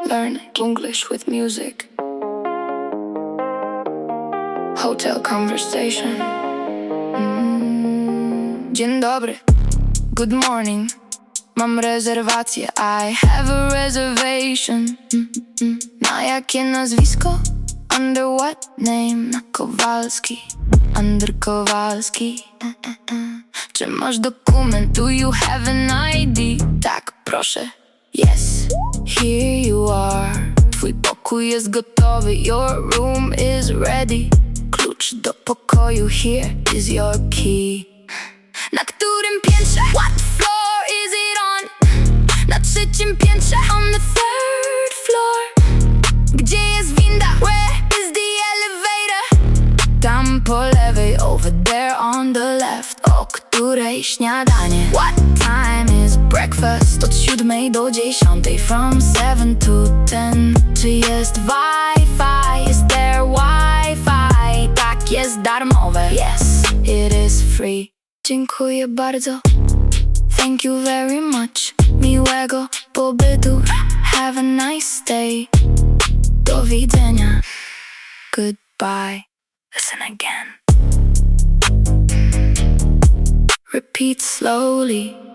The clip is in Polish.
learn English with music. Hotel conversation. Dzień dobry. Good morning. Mam rezerwację. I have a reservation. Na jakie nazwisko? Under what name? Na Kowalski. Under Kowalski. Czy masz dokument? Do you have an ID? Tak, proszę. Yes, here you are. Twój pokój jest gotowy. Your room is ready. Klucz do pokoju. Here is your key. Na którym piętrze? What floor is it on? Na trzecim piętrze. On the third floor. Gdzie jest winda? Where is the elevator? Tam po lewej. Over there on the left. O której śniadanie? What time is breakfast? Od 7 do 10. From 7 to 10. Czy jest Wi-Fi? Is there Wi-Fi? Tak, jest darmowe. Yes, it is free. Dziękuję bardzo. Thank you very much. Miłego pobytu. Have a nice stay. Do widzenia. Goodbye. Listen again. Repeat slowly.